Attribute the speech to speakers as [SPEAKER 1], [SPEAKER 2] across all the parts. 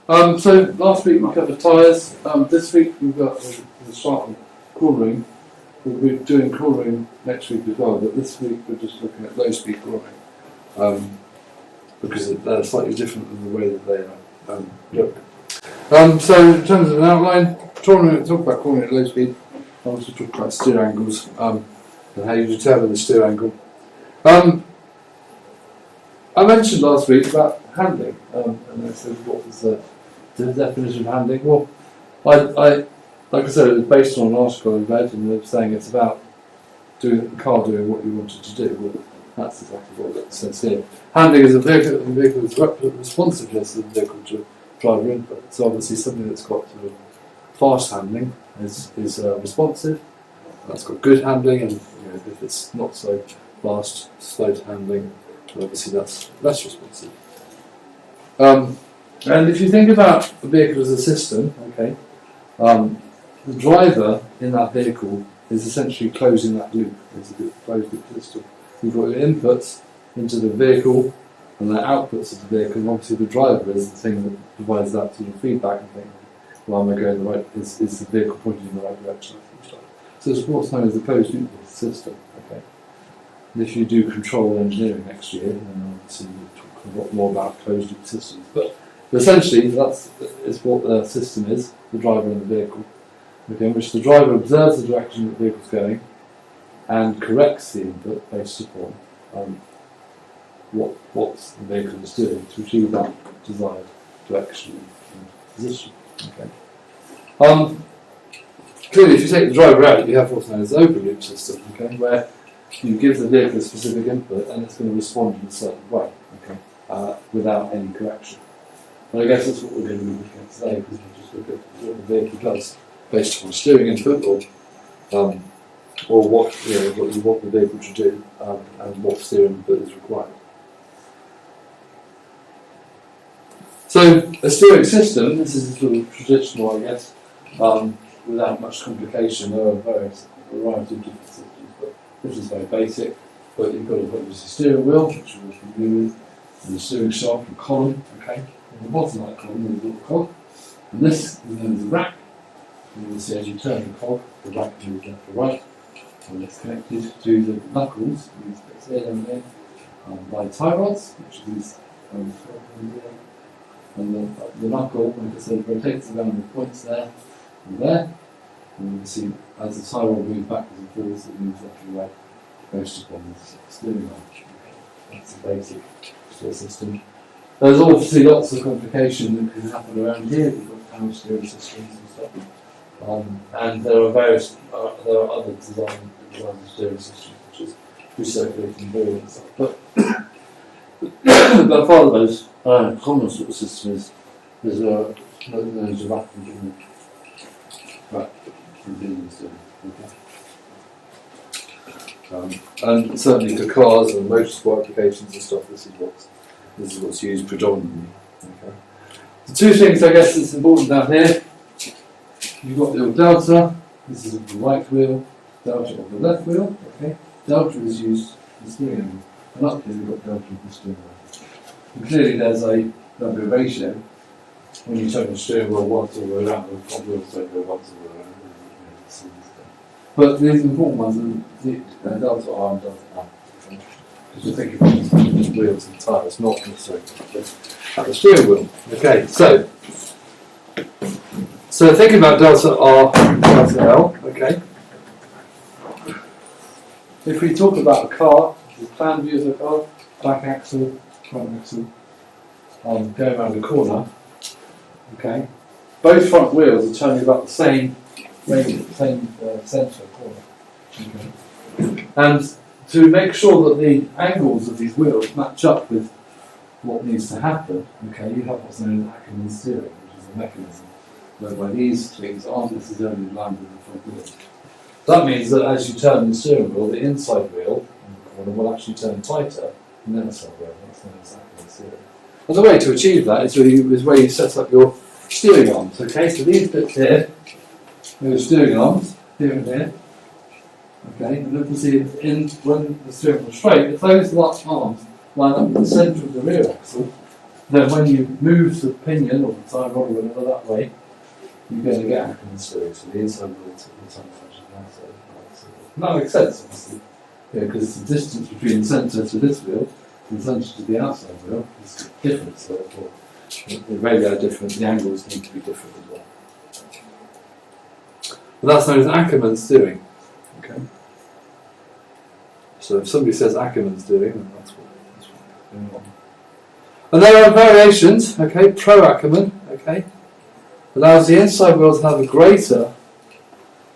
[SPEAKER 1] So last week we covered tyres. This week we've got the start of coolering. We'll be doing coolering next week as well, but this week we're just looking at low-speed coolering because they're slightly different in the way that they look. So in terms of an outline, talk about coolering at low speed. I also talk about steer angles and how you determine the steer angle. I mentioned last week about handling, and I said what was the definition of handling. Well, I like I said, it was based on an article I read, and they were saying it's about doing the car doing what you wanted to do. Well, that's exactly what it says here. Handling is a vehicle's responsiveness of the vehicle to driver input. So obviously something that's got sort of fast handling is responsive. That's got good handling, and if it's not so fast, slow handling, obviously that's less responsive. And if you think about the vehicle as a system, okay, the driver in that vehicle is essentially closing that loop. It's a closed loop system. You've got your inputs into the vehicle and the outputs of the vehicle, and obviously the driver is the thing that provides that sort of feedback and think, well, am I going the right, is the vehicle pointing in the right direction? So it's what's known as the closed loop system. Okay. And if you do control engineering next year, then obviously we'll talk a lot more about closed loop systems. But essentially, that's what the system is, the driver in the vehicle, okay, in which the driver observes the direction that the vehicle's going and corrects the input based upon what the vehicle is doing to achieve that desired direction and position. Okay. Clearly, if you take the driver out, you have what's known as an open loop system, okay, where you give the vehicle a specific input and it's going to respond in a certain way, okay, without any correction. And I guess that's what we're going to be looking at today, because we'll just look at what the vehicle does based upon steering input or what you want the vehicle to do and what steering input is required. So a steering system, this is sort of traditional, I guess, without much complication. There are a variety of different systems, but this is very basic. But you've got to put your steering wheel, which we're familiar with, and the steering shaft and column, okay. At the bottom of that column is a little cog, and this is known as a rack. And you'll see as you turn the cog, the rack moves left to right, and it's connected to the knuckles, these bits here and there, by tie rods, which are these and the knuckle, like I said, rotates around the points there and there, and you can see as the tie rod moves backwards and forwards, it moves left to right based upon this steering arm. That's a basic steer system. There's obviously lots of complication that can happen around here. We've got power steering systems and stuff, and there are other design steering systems, such as recirculating ball and stuff. But but part of those common sort of system is known as a rack and steering. And certainly for cars and motorsport applications and stuff, this is what's used predominantly. Okay. The two things I guess that's important down here, you've got the delta, this is the right wheel, delta of the left wheel, okay. Delta is used for steering angle, and up here we've got delta of the steering wheel. And clearly there's a ratio. When you turn the steering wheel once all the way around, the front wheels don't go once all the way around. But these important ones are the delta R and delta R. Because you're thinking of wheels and tyres, not necessarily at the steering wheel. Okay, so thinking about delta R and delta L, okay. If we talk about a car, the plan view of the car, back axle, front axle, going around the corner, okay. Both front wheels are turning about the same centre corner. Okay. And to make sure that the angles of these wheels match up with what needs to happen, okay, you have what's known as Ackerman steering, which is a mechanism whereby these things aren't necessarily aligned with the front wheel. That means that as you turn the steering wheel, the inside wheel in the corner will actually turn tighter than the outside wheel. That's known as Ackerman steering. And the way to achieve that is where you set up your steering arms. Okay, so these bits here, there are steering arms, here and here. Okay, and you can see when the steering wheel is straight, if those large arms line up with the centre of the rear axle, then when you move the pinion or the tie rod or whatever that way, you're going to get Ackerman steering, so the inside wheel will turn function outside. That makes sense, obviously, because the distance between the centre to this wheel and the centre to the outside wheel is different, so therefore the radii are different, the angles need to be different as well. But that's known as Ackerman steering. Okay. So if somebody says Ackerman steering, then that's what's going on. And there are variations, okay, pro Ackerman, okay, allows the inside wheel to have a greater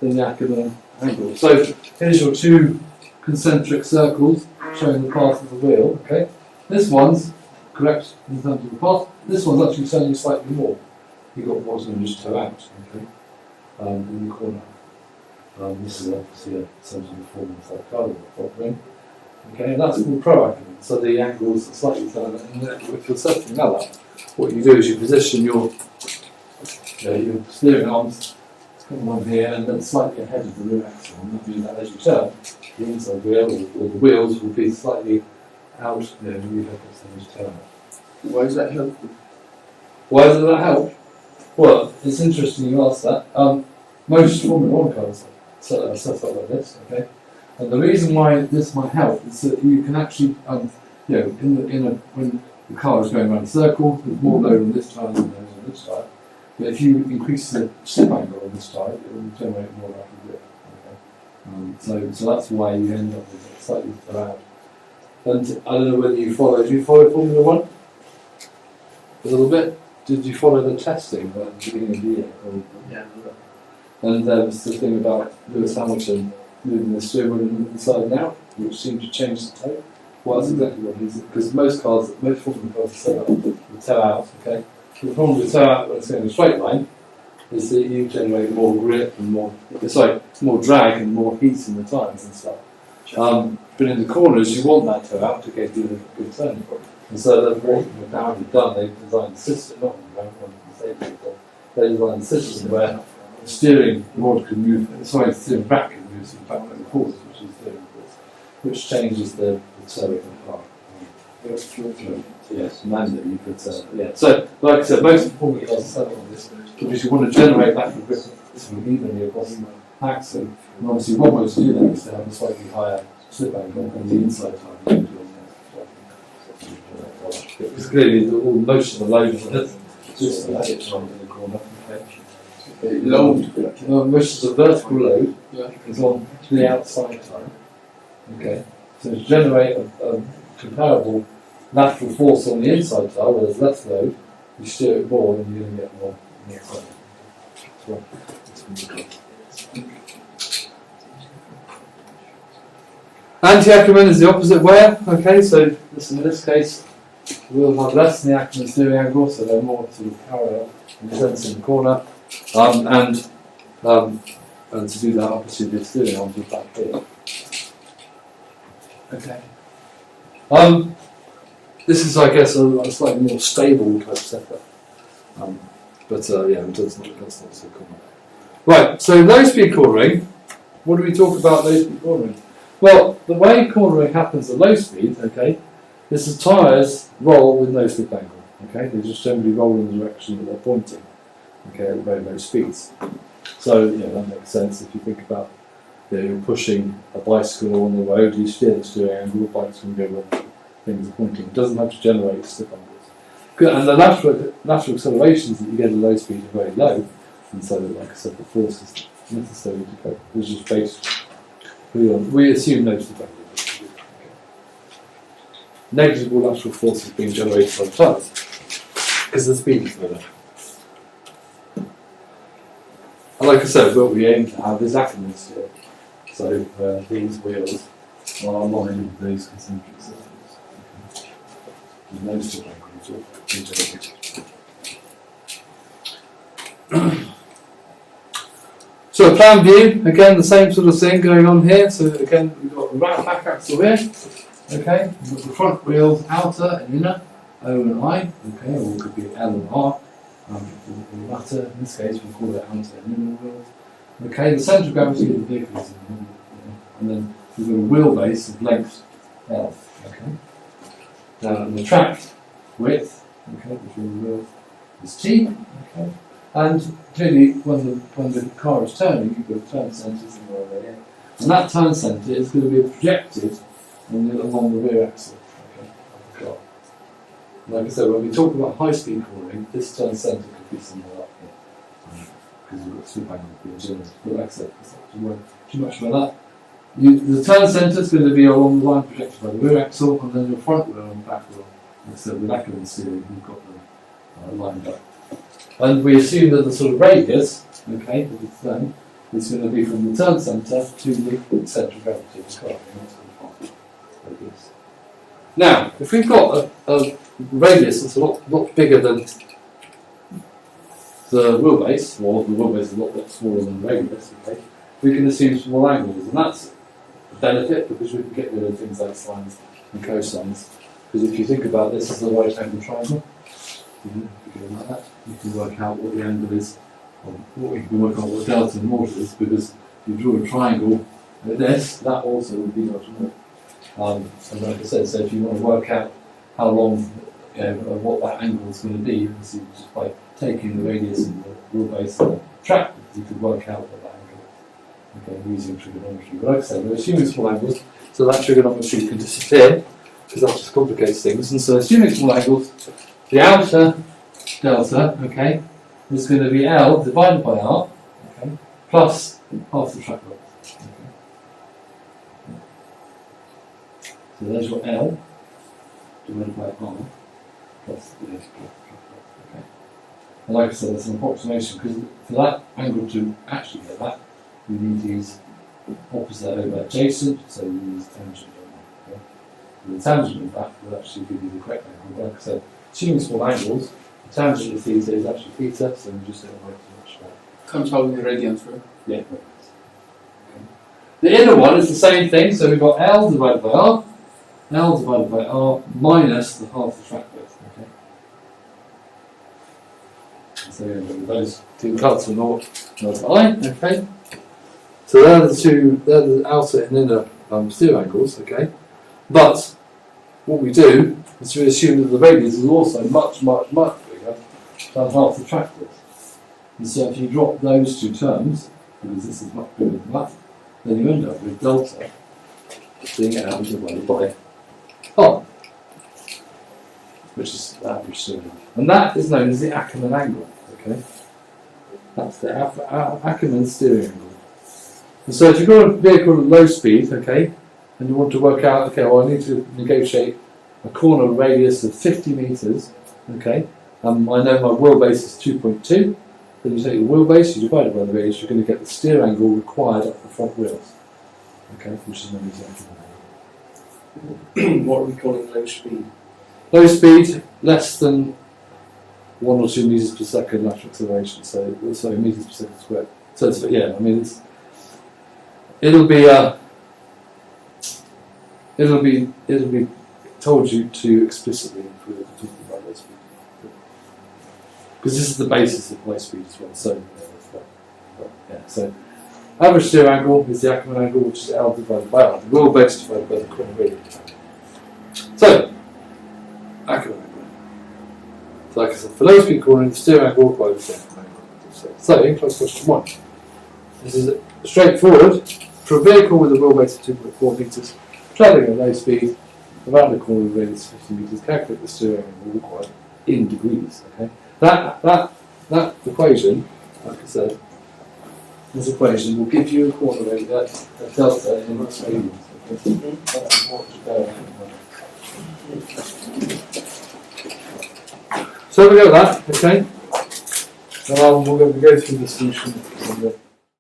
[SPEAKER 1] than the Ackerman angle. So here's your two concentric circles showing the path of the wheel, okay. This one's correct in terms of the path, this one's actually turning slightly more. You've got what's going to just toe out, okay, in the corner. This is obviously a central performance like card or ring. Okay, and that's called pro Ackerman. So the angles are slightly further. And if you're setting that up, what you do is you position your steering arms come on here and then slightly ahead of the rear axle. And that means that as you turn, the inside wheel or the wheels will be slightly out. You have to turn.
[SPEAKER 2] Why does that help?
[SPEAKER 1] Why does that help? Well, it's interesting you ask that. Most Formula 1 cars are set up like this, okay? And the reason why this might help is that you can actually, when the car is going around a circle, there's more load on this tyre than there is on this tyre. But if you increase the slip angle on this tyre, it will generate more rapid grip. Okay? So that's why you end up with it slightly around. And I don't know whether you follow. Do you follow Formula 1? A little bit. Did you follow the testing at the beginning of the year?
[SPEAKER 2] Yeah.
[SPEAKER 1] And there was the thing about Lewis Hamilton moving the steering wheel inside and out, which seemed to change the toe. Well, that's exactly what it is. Because most Formula cars are set up with toe out, okay? The problem with toe out when it's going in a straight line is that you generate more grip and more drag and more heat in the tyres and stuff. But in the corners, you want that toe out to get you a good turn. And so therefore, now they've done, they've designed a system, not they designed a system where the steering rod can move, the steering back can move back and forth, which is steering force, which changes the toe of the car. Yes, manually you could yeah. So, like I said, most performance cars are set up on this because you want to generate that grip evenly across the axle. And obviously, one way to do that is to have a slightly higher slip angle on the inside tire. Because clearly, most of the load is just that it's on in the corner. Most of the vertical load is on the outside tire. Okay, so to generate a comparable lateral force on the inside tire where there's less load, you steer it more and you're going to get more on the outside. Anti-Ackerman is the opposite way. Okay, so in this case, we'll have less than the Ackerman steering angle, so they're more sort of parallel in the sense in the corner. And to do that, obviously, the steering arms are back here. Okay. This is, I guess, a slightly more stable type setup. That's not so common. Right, so low-speed cornering. What do we talk about low-speed cornering? Well, the way cornering happens at low speed, okay, is the tyres roll with no slip angle. Okay, they just generally roll in the direction that they're pointing. Okay, at very low speeds. So that makes sense if you think about you're pushing a bicycle along the road, you steer the steering angle, the bike's going to go where things are pointing. It doesn't have to generate slip angles. Good, and the lateral accelerations that you get at low speed are very low, and so like I said, the force is necessary to go. It's just based. We assume no slip angles. Okay. Negligible lateral force is being generated by the tyres because the speed is low. And like I said, what we aim to have is Ackerman steering. So these wheels are aligned with these concentric circles. There's no slip angles. So a plan view, again the same sort of thing going on here. So again we've got the back axle here. Okay, we've got the front wheels outer and inner, O and I, okay, or it could be L and R. In the latter, in this case, we call it outer and inner wheels. Okay, the centre of gravity of the vehicle is in the middle, and then we've got a wheelbase of length L. Okay, now the track width okay, between the wheels is T, okay, and clearly when the car is turning, you've got turn centres and wherever they are. And that turn centre is going to be projected along the rear axle, okay, of the car. Like I said, when we talk about high-speed cornering, this turn centre could be somewhere up here, because we've got slip angle being generated. But like I said, it's not to worry too much about that. The turn centre is going to be along the line projected by the rear axle, and then your front wheel and back wheel. Like I said, with Ackerman steering, you've got them lined up. And we assume that the sort of radius, okay, of the thing, is going to be from the turn centre to the centre of gravity of the car. Radius. Now, if we've got a radius that's a lot bigger than the wheelbase, or the wheelbase is a lot smaller than the radius, okay, we can assume small angles, and that's a benefit because we can get rid of things like sines and cosines. Because if you think about this as a right angle triangle, like that, you can work out what the angle is, or you can work out what delta and mod is, because if you draw a triangle like this, that also would be delta mod. And like I said, so if you want to work out how long, what that angle is going to be, you can see just by taking the radius and the wheelbase and the track, you could work out what that angle is. Okay, using trigonometry. But like I said, we're assuming small angles, so that trigonometry can disappear, because that just complicates things. And so assuming small angles, the outer delta, okay, is going to be L divided by R, okay, plus half the track length. Okay. So there's your L divided by R plus the track length. Okay. And like I said, that's an approximation, because for that angle to actually get that, we need to use opposite over adjacent, so we use tangent over. Okay. And the tangent of that will actually give you the correct angle. Like I said, assuming small angles, the tangent of theta is actually theta, so we just don't worry too much about it.
[SPEAKER 2] Controlling the radians, right?
[SPEAKER 1] Yeah. Okay. The inner one is the same thing, so we've got L divided by R minus the half the track width. Okay. So yeah, those two cuts are not I. Okay. So they're the outer and inner steer angles. Okay. But what we do is we assume that the radius is also much bigger than half the track width. And so if you drop those two terms, because this is much bigger than that, then you end up with delta being L divided by R, which is the average steering angle. And that is known as the Ackerman angle. Okay, that's the Ackerman steering angle. And so if you've got a vehicle at low speed, okay, and you want to work out, okay, well I need to negotiate a corner radius of 50 metres, okay, I know my wheelbase is 2.2, then you take your wheelbase, you divide it by the radius, you're going to get the steer angle required up the front wheels, okay, which is known as the Ackerman angle.
[SPEAKER 2] What are we calling low speed?
[SPEAKER 1] Low speed, less than 1 or 2 metres per second lateral acceleration, so metres per second squared. So it's, yeah, I mean it'll be told you to explicitly if we're talking about low speed, because this is the basis of low speed as well. So yeah, so average steer angle is the Ackerman angle, which is L divided by R, the wheelbase divided by the corner radius. So Ackerman angle. So like I said, for low speed cornering, the steer angle by the same angle. So close question 1. This is straightforward. For a vehicle with a wheelbase of 2.4 metres, travelling at low speed, around the corner radius 50 metres, calculate the steering angle required in degrees. Okay, that equation, like I said, this equation will give you a corner radius, a delta in radians. Okay, that's important to bear in mind. So we got that. Okay, and we're going to go through the solution.